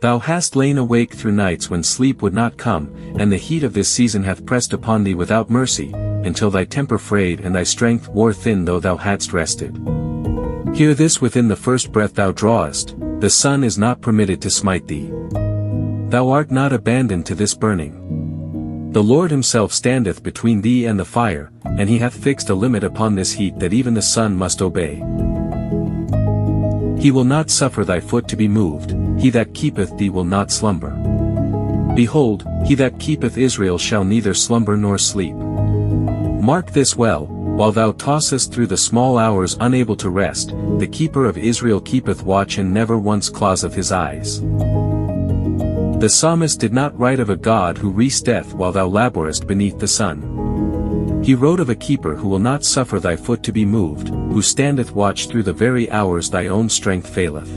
Thou hast lain awake through nights when sleep would not come, and the heat of this season hath pressed upon thee without mercy, until thy temper frayed and thy strength wore thin though thou hadst rested. Hear this: within the first breath thou drawest, the sun is not permitted to smite thee. Thou art not abandoned to this burning. The Lord himself standeth between thee and the fire, and he hath fixed a limit upon this heat that even the sun must obey. He will not suffer thy foot to be moved, he that keepeth thee will not slumber. Behold, he that keepeth Israel shall neither slumber nor sleep. Mark this well: while thou tossest through the small hours unable to rest, the keeper of Israel keepeth watch and never once closeth his eyes. The psalmist did not write of a God who resteth while thou labourest beneath the sun. He wrote of a keeper who will not suffer thy foot to be moved, who standeth watch through the very hours thy own strength faileth.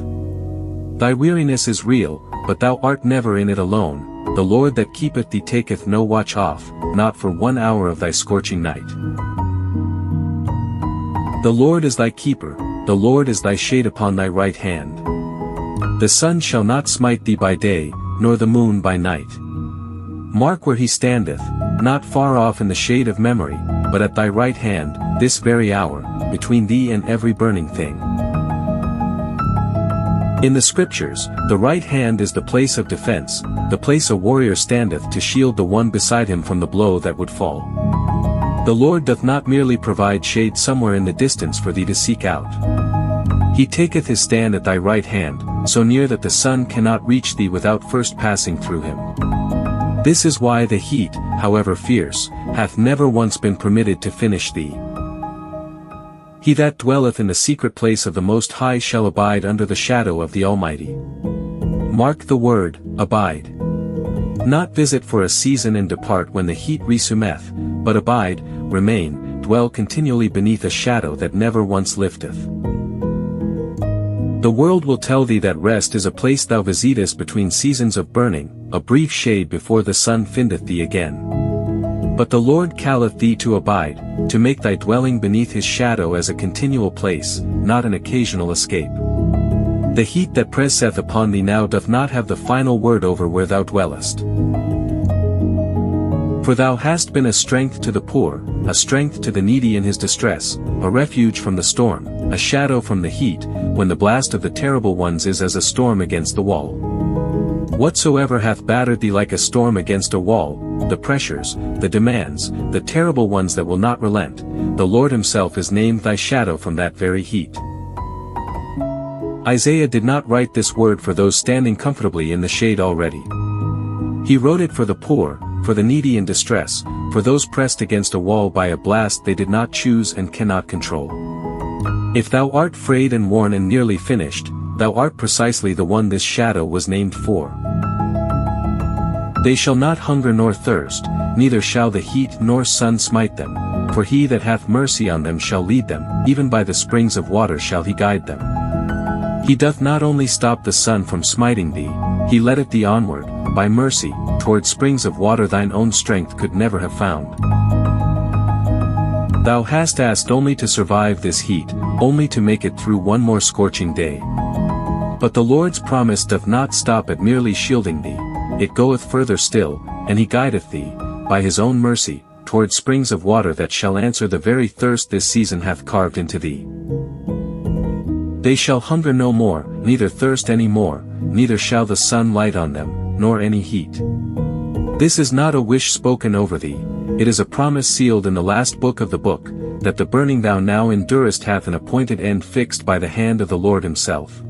Thy weariness is real, but thou art never in it alone. The Lord that keepeth thee taketh no watch off, not for 1 hour of thy scorching night. The Lord is thy keeper, the Lord is thy shade upon thy right hand. The sun shall not smite thee by day, nor the moon by night. Mark where he standeth, not far off in the shade of memory, but at thy right hand, this very hour, between thee and every burning thing. In the Scriptures, the right hand is the place of defense, the place a warrior standeth to shield the one beside him from the blow that would fall. The Lord doth not merely provide shade somewhere in the distance for thee to seek out. He taketh his stand at thy right hand, so near that the sun cannot reach thee without first passing through him. This is why the heat, however fierce, hath never once been permitted to finish thee. He that dwelleth in the secret place of the Most High shall abide under the shadow of the Almighty. Mark the word, abide. Not visit for a season and depart when the heat resumeth, but abide, remain, dwell continually beneath a shadow that never once lifteth. The world will tell thee that rest is a place thou visitest between seasons of burning, a brief shade before the sun findeth thee again. But the Lord calleth thee to abide, to make thy dwelling beneath his shadow as a continual place, not an occasional escape. The heat that presseth upon thee now doth not have the final word over where thou dwellest. For thou hast been a strength to the poor, a strength to the needy in his distress, a refuge from the storm, a shadow from the heat, when the blast of the terrible ones is as a storm against the wall. Whatsoever hath battered thee like a storm against a wall, the pressures, the demands, the terrible ones that will not relent, the Lord himself is named thy shadow from that very heat. Isaiah did not write this word for those standing comfortably in the shade already. He wrote it for the poor, for the needy in distress, for those pressed against a wall by a blast they did not choose and cannot control. If thou art frayed and worn and nearly finished, thou art precisely the one this shadow was named for. They shall not hunger nor thirst, neither shall the heat nor sun smite them, for he that hath mercy on them shall lead them, even by the springs of water shall he guide them. He doth not only stop the sun from smiting thee, he leadeth thee onward, by mercy, toward springs of water thine own strength could never have found. Thou hast asked only to survive this heat, only to make it through one more scorching day. But the Lord's promise doth not stop at merely shielding thee, it goeth further still, and he guideth thee, by his own mercy, toward springs of water that shall answer the very thirst this season hath carved into thee. They shall hunger no more, neither thirst any more, neither shall the sun light on them, nor any heat. This is not a wish spoken over thee, it is a promise sealed in the last book of the book, that the burning thou now endurest hath an appointed end fixed by the hand of the Lord himself.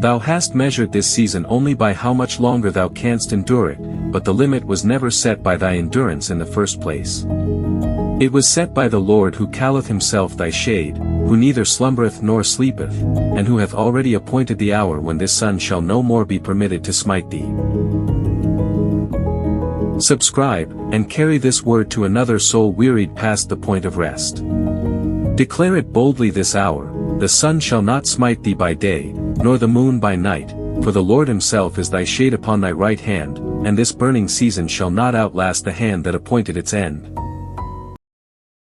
Thou hast measured this season only by how much longer thou canst endure it, but the limit was never set by thy endurance in the first place. It was set by the Lord who calleth himself thy shade, who neither slumbereth nor sleepeth, and who hath already appointed the hour when this sun shall no more be permitted to smite thee. Subscribe, and carry this word to another soul wearied past the point of rest. Declare it boldly this hour, the sun shall not smite thee by day, nor the moon by night, for the Lord himself is thy shade upon thy right hand, and this burning season shall not outlast the hand that appointed its end.